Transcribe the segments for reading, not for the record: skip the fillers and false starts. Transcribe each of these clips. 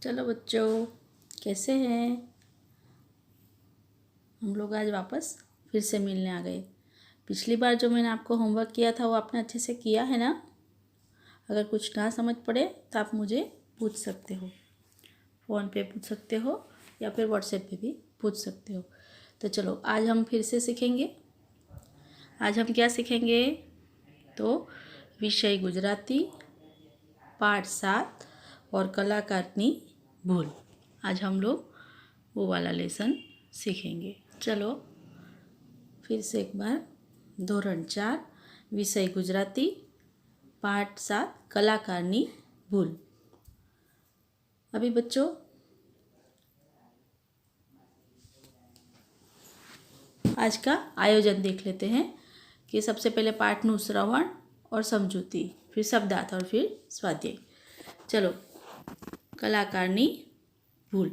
चलो बच्चों, कैसे हैं? हम लोग आज वापस फिर से मिलने आ गए। पिछली बार जो मैंने आपको होमवर्क किया था वो आपने अच्छे से किया है ना? अगर कुछ ना समझ पड़े तो आप मुझे पूछ सकते हो, फ़ोन पे पूछ सकते हो या फिर व्हाट्सएप पे भी पूछ सकते हो। तो चलो आज हम फिर से सीखेंगे। आज हम क्या सीखेंगे? तो विषय गुजराती पाठ 7 और कलाकारनी भूल। आज हम लोग वो वाला लेसन सीखेंगे। चलो फिर से एक बार। धोरण 4 विषय गुजराती पाठ 7 कलाकारनी भूल। अभी बच्चों आज का आयोजन देख लेते हैं कि सबसे पहले पाठનું श्रवण और समझूती, फिर शब्दार्थ और फिर स्वाध्याय। चलो कलाकारनी भूल।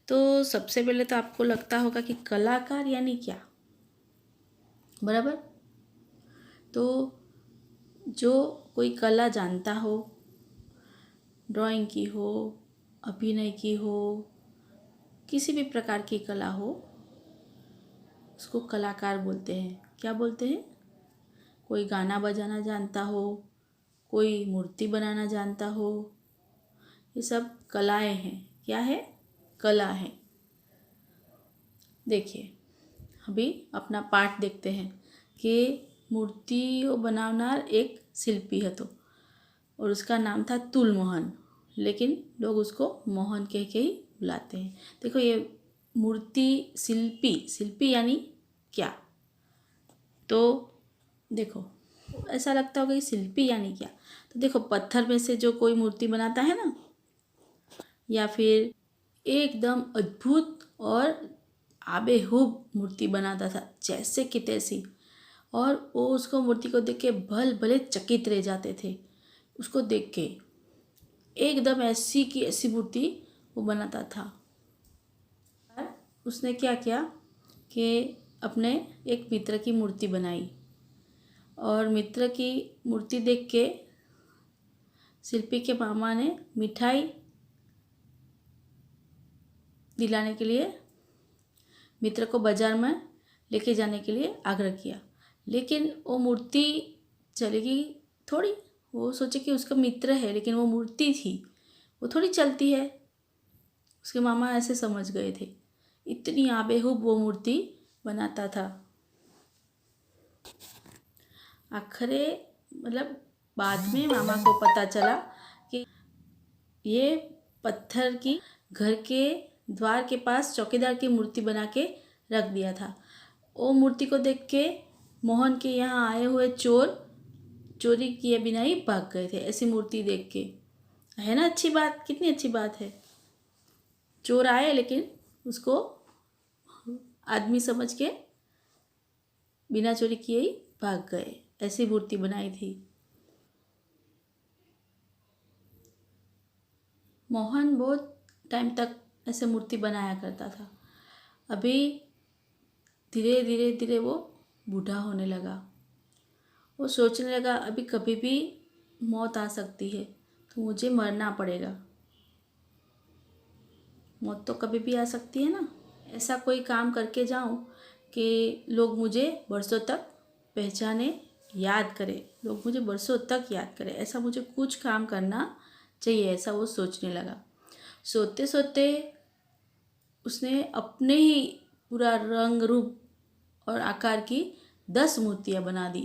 तो सबसे पहले तो आपको लगता होगा कि कलाकार यानी क्या, बराबर? तो जो कोई कला जानता हो, ड्राइंग की हो, अभिनय की हो, किसी भी प्रकार की कला हो, उसको कलाकार बोलते हैं। क्या बोलते हैं? कोई गाना बजाना जानता हो, कोई मूर्ति बनाना जानता हो, ये सब कलाएं हैं। क्या है? कला है। देखिए अभी अपना पाठ देखते हैं कि मूर्तिओ बनावनार एक शिल्पी હતો और उसका नाम था तुलमोहन, लेकिन लोग उसको मोहन कह के ही बुलाते हैं। देखो ये मूर्ति शिल्पी, शिल्पी यानी क्या? तो देखो ऐसा लगता होगा कि शिल्पी यानी क्या। तो देखो पत्थर में से जो कोई मूर्ति बनाता है ना, या फिर एकदम अद्भुत और आबेहूब मूर्ति बनाता था जैसे कि तैसी, और वो उसको मूर्ति को देख के भल भले चकित रह जाते थे। उसको देख के एकदम ऐसी की ऐसी मूर्ति वो बनाता था। उसने क्या किया कि अपने एक मित्र की मूर्ति बनाई, और मित्र की मूर्ति देख के शिल्पी के मामा ने मिठाई दिलाने के लिए मित्र को बाजार में लेके जाने के लिए आग्रह किया। लेकिन वो मूर्ति चलेगी थोड़ी। वो सोचे कि उसका मित्र है, लेकिन वो मूर्ति थी, वो थोड़ी चलती है। उसके मामा ऐसे समझ गए थे। इतनी आबेहूब वो मूर्ति बनाता था। आखिरे मतलब बाद में मामा को पता चला कि ये पत्थर की घर के द्वार के पास चौकीदार की मूर्ति बना के रख दिया था। वो मूर्ति को देख के मोहन के यहाँ आए हुए चोर चोरी किए बिना ही भाग गए थे। ऐसी मूर्ति देख के, है ना अच्छी बात? कितनी अच्छी बात है। चोर आए लेकिन उसको आदमी समझ के बिना चोरी किए ही भाग गए। ऐसी मूर्ति बनाई थी। मोहन बहुत टाइम तक ऐसे मूर्ति बनाया करता था। अभी धीरे धीरे धीरे वो बूढ़ा होने लगा। वो सोचने लगा अभी कभी भी मौत आ सकती है, तो मुझे मरना पड़ेगा। मौत तो कभी भी आ सकती है ना। ऐसा कोई काम करके जाऊं कि लोग मुझे बरसों तक पहचाने, याद करें, लोग मुझे बरसों तक याद करें। ऐसा मुझे कुछ काम करना चाहिए, ऐसा वो सोचने लगा। सोते सोते उसने अपने ही पूरा रंग रूप और आकार की 10 मूर्तियाँ बना दी,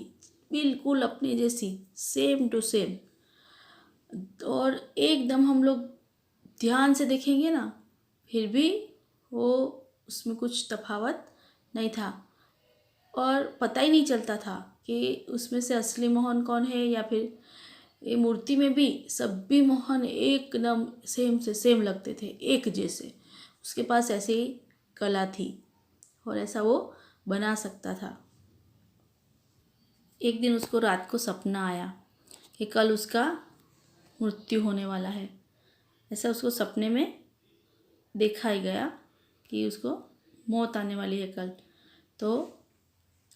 बिल्कुल अपने जैसी, सेम टू सेम। और एकदम हम लोग ध्यान से देखेंगे ना, फिर भी वो उसमें कुछ तफावत नहीं था, और पता ही नहीं चलता था कि उसमें से असली मोहन कौन है, या फिर ये मूर्ति में भी सभी मोहन एकदम सेम से सेम लगते थे, एक जैसे। उसके पास ऐसी कला थी और ऐसा वो बना सकता था। एक दिन उसको रात को सपना आया कि कल उसका मृत्यु होने वाला है। ऐसा उसको सपने में देखा ही गया कि उसको मौत आने वाली है कल। तो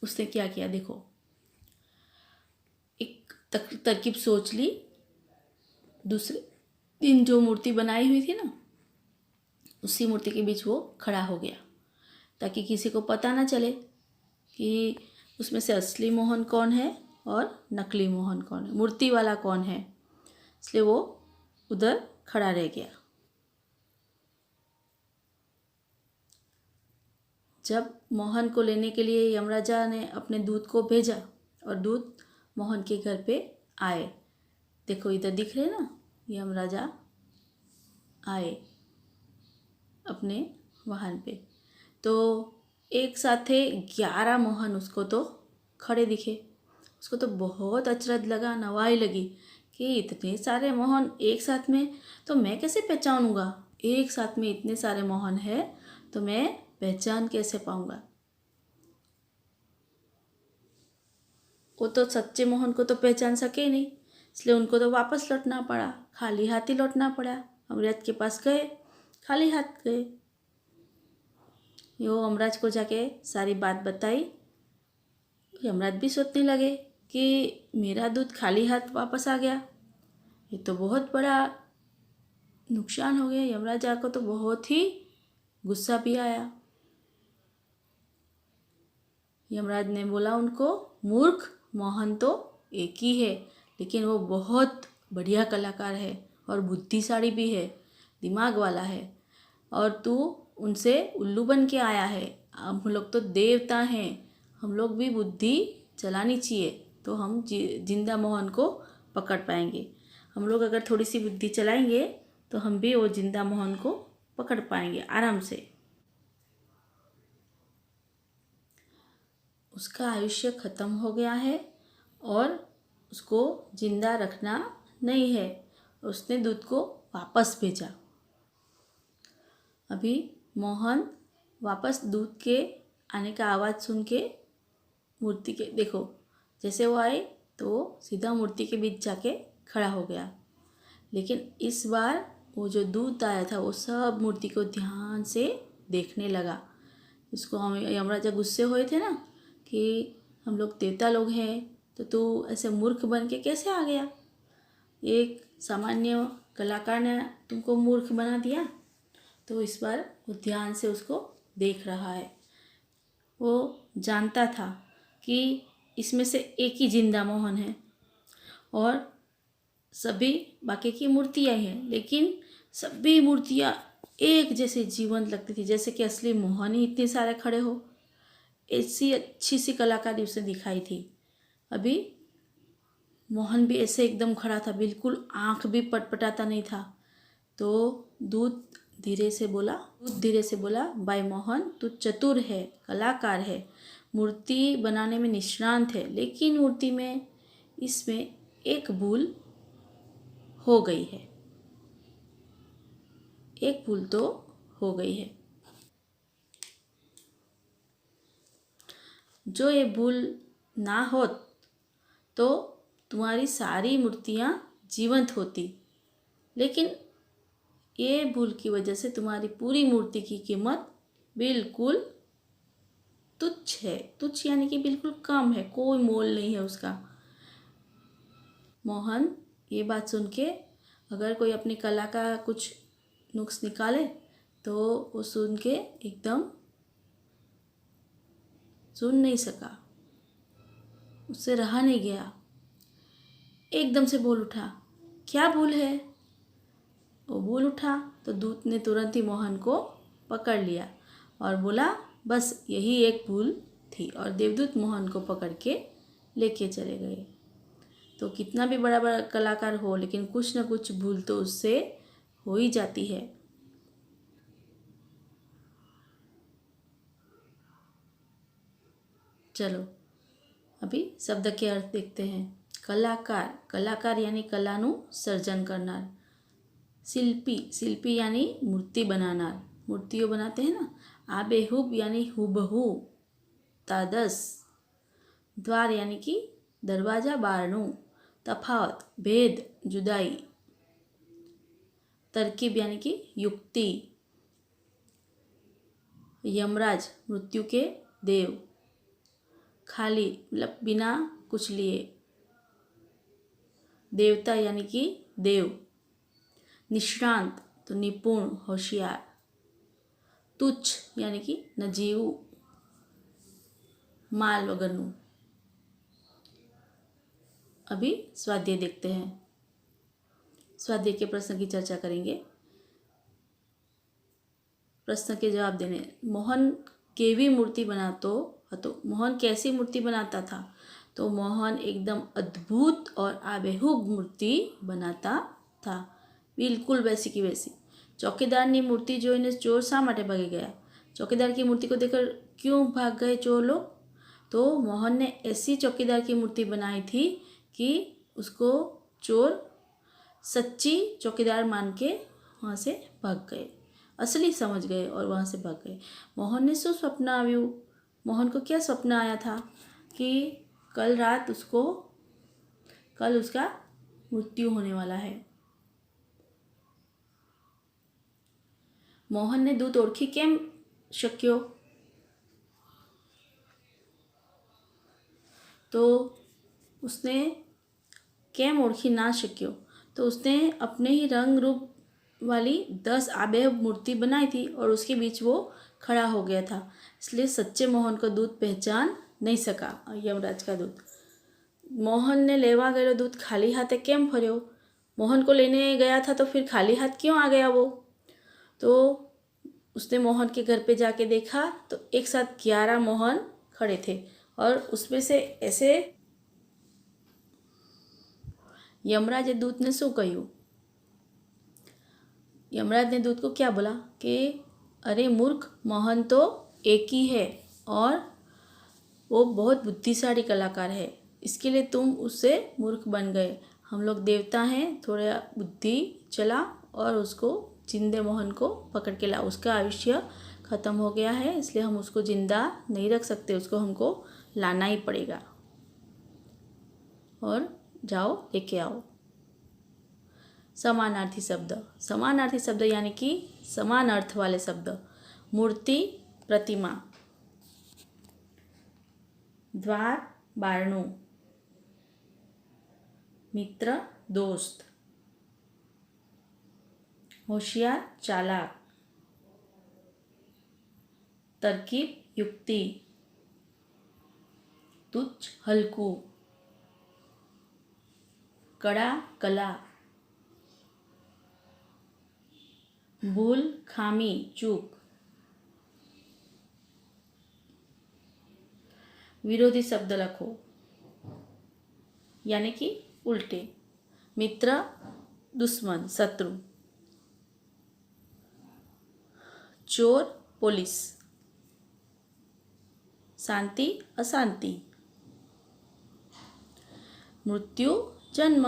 उसने क्या किया देखो, एक तरकीब सोच ली। दूसरे दिन जो मूर्ति बनाई हुई थी ना, उसी मूर्ति के बीच वो खड़ा हो गया, ताकि किसी को पता ना चले कि उसमें से असली मोहन कौन है और नकली मोहन कौन है, मूर्ति वाला कौन है। इसलिए वो उधर खड़ा रह गया। जब मोहन को लेने के लिए यमराजा ने अपने दूत को भेजा और दूत मोहन के घर पे आए। देखो इधर दिख रहे ना, यमराजा आए अपने वाहन पे, तो एक साथ थे 11 मोहन उसको तो खड़े दिखे। उसको तो बहुत अचरज लगा, नवाई लगी कि इतने सारे मोहन एक साथ में तो मैं कैसे पहचानूंगा, एक साथ में इतने सारे मोहन है तो मैं पहचान कैसे पाऊंगा। वो तो सच्चे मोहन को तो पहचान सके ही नहीं, इसलिए उनको तो वापस लौटना पड़ा, खाली हाथ ही लौटना पड़ा। अमृत के पास गए, खाली हाथ गए। यो यमराज को जाके सारी बात बताई। यमराज भी सोचने लगे कि मेरा दूध खाली हाथ वापस आ गया, ये तो बहुत बड़ा नुकसान हो गया। यमराज को तो बहुत ही गुस्सा भी आया। यमराज ने बोला उनको, मूर्ख, मोहन तो एक ही है, लेकिन वो बहुत बढ़िया कलाकार है और बुद्धिशाली भी है, दिमाग वाला है, और तू उनसे उल्लू बन के आया है। हम लोग तो देवता हैं, हम लोग भी बुद्धि चलानी चाहिए तो हम जिंदा मोहन को पकड़ पाएंगे। हम लोग अगर थोड़ी सी बुद्धि चलाएंगे तो हम भी वो जिंदा मोहन को पकड़ पाएंगे आराम से। उसका आयुष्य ख़त्म हो गया है और उसको जिंदा रखना नहीं है। उसने दूत को वापस भेजा। अभी मोहन वापस दूत के आने का आवाज़ सुन के मूर्ति के, देखो जैसे वो आए तो सीधा मूर्ति के बीच जाके खड़ा हो गया। लेकिन इस बार वो जो दूत आया था वो सब मूर्ति को ध्यान से देखने लगा। उसको हम यमराजा गुस्से हुए थे ना कि हम लोग देवता लोग हैं तो तू ऐसे मूर्ख बन के कैसे आ गया, एक सामान्य कलाकार ने तुमको मूर्ख बना दिया। तो इस बार वो ध्यान से उसको देख रहा है। वो जानता था कि इसमें से एक ही जिंदा मोहन है और सभी बाकी की मूर्तियाँ हैं, लेकिन सभी मूर्तियाँ एक जैसे जीवंत लगती थी, जैसे कि असली मोहन ही इतने सारे खड़े हो। ऐसी अच्छी सी कलाकारी उसे दिखाई थी। अभी मोहन भी ऐसे एकदम खड़ा था, बिल्कुल आँख भी पटपटाता नहीं था। तो दूत धीरे से बोला, भाई मोहन तू चतुर है, कलाकार है, मूर्ति बनाने में निष्णांत है, लेकिन मूर्ति में इसमें एक भूल हो गई है, एक भूल तो हो गई है। जो ये भूल ना होत तो तुम्हारी सारी मूर्तियाँ जीवंत होती, लेकिन ये भूल की वजह से तुम्हारी पूरी मूर्ति की कीमत बिल्कुल तुच्छ है। तुच्छ यानी कि बिल्कुल कम है, कोई मोल नहीं है उसका। मोहन ये बात सुन के, अगर कोई अपनी कला का कुछ नुक्स निकाले तो वो सुन के एकदम सुन नहीं सका, उससे रहा नहीं गया, एकदम से बोल उठा, क्या भूल है। वो बोल उठा तो दूत ने तुरंत ही मोहन को पकड़ लिया और बोला बस यही एक भूल थी, और देवदूत मोहन को पकड़ के लेके चले गए। तो कितना भी बड़ा बड़ा कलाकार हो, लेकिन कुछ ना कुछ भूल तो उससे हो ही जाती है। चलो अभी शब्द के अर्थ देखते हैं। कलाकार, कलाकार यानी कलाનું સર્જન करनार। शिल्पी, शिल्पी यानी मूर्ति बनानार, मूर्तियों बनाते हैं ना। आबेहूब यानी हुबहू, तादस। द्वार यानी कि दरवाजा, बारણું। तफावत, भेद, जुदाई। तरकीब यानी कि युक्ति। यमराज, मृत्यु के देव। खाली मतलब बिना कुछ लिए। देवता यानी कि देव। निष्णांत तो निपुण, होशियार। तुच्छ यानी कि नजीवु, माल वगरનું। अभी स्वाध्याय देखते हैं। स्वाध्याय के प्रश्न की चर्चा करेंगे। प्रश्न के जवाब देने। मोहन केवी मूर्ति बनातो હતો। मोहन कैसी मूर्ति बनाता था? तो मोहन एकदम अद्भुत और आबेहूब मूर्ति बनाता था, बिल्कुल वैसी की वैसी। चौकीदाરની मूर्ति જોઈને ચોર શા માટે ભાગી ગયા? चौकीदार की मूर्ति को देखकर क्यों भाग गए चोर लोग? तो मोहन ने ऐसी चौकीदार की मूर्ति बनाई थी कि उसको चोर सच्ची चौकीदार मान के वहाँ से भाग गए, असली समझ गए और वहाँ से भाग गए। मोहन ने શું स्वप्न આવ્યું? मोहन को क्या स्वप्न आया था कि कल रात उसका मृत्यु होने वाला है। मोहन ने दूत ओळखी केम शक्यो? तो उसने केम ओळखी ना शक्यो? तो उसने अपने ही रंग रूप वाली 10 आबेहूब मूर्ति बनाई थी और उसके बीच वो खड़ा हो गया था, इसलिए सच्चे मोहन को दूत पहचान नहीं सका। यमराज का दूत। मोहन ने लेवा गयो दूत खाली हाथे केम फर्यो? मोहन को लेने गया था तो फिर खाली हाथ क्यों आ गया वो? तो उसने मोहन के घर पे जाके देखा तो एक साथ 11 मोहन खड़े थे और उसमें से ऐसे यमराज दूत ने शू कह્યું? यमराज ने दूत को क्या बोला कि अरे मूर्ख, मोहन तो एक ही है और वो बहुत बुद्धिशाली कलाकार है, इसके लिए तुम उससे मूर्ख बन गए। हम लोग देवता हैं, थोड़ा बुद्धि चला और उसको जिंदे मोहन को पकड़ के ला। उसका आयुष्य ख़त्म हो गया है, इसलिए हम उसको जिंदा नहीं रख सकते, उसको हमको लाना ही पड़ेगा। और जाओ लेके आओ। समानार्थी शब्द। समानार्थी शब्द यानी कि समान अर्थ वाले शब्द। मूर्ति, प्रतिमा। द्वार, बारણું। मित्र, दोस्त। होशियार, चालाक। तरकीब, युक्ति। तुच्छ, हल्कू। कड़ा, कला। भूल, खामी, चूक। विरोधी शब्द लखो यानी कि उल्टे। मित्र, दुश्मन, शत्रु। चोर, पुलिस। शांति, अशांति। मृत्यु, जन्म।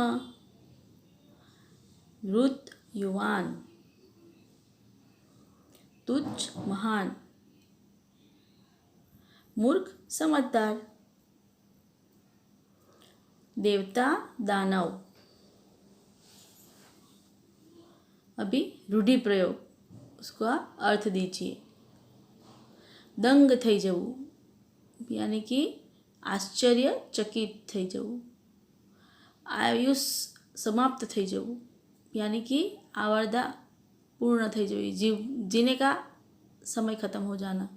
वृद्ध, युवान। तुच्छ, महान। मूर्ख, समझदार। देवता, दानव। अभी रूढ़ि प्रयोग, उसका अर्थ दीजिए। दंग थई जवू यानी कि आश्चर्यचकित थई जवू। आयुष समाप्त थई जवू यानी कि आवर्दा पूर्ण थई जवी, जीने का समय खत्म हो जाना।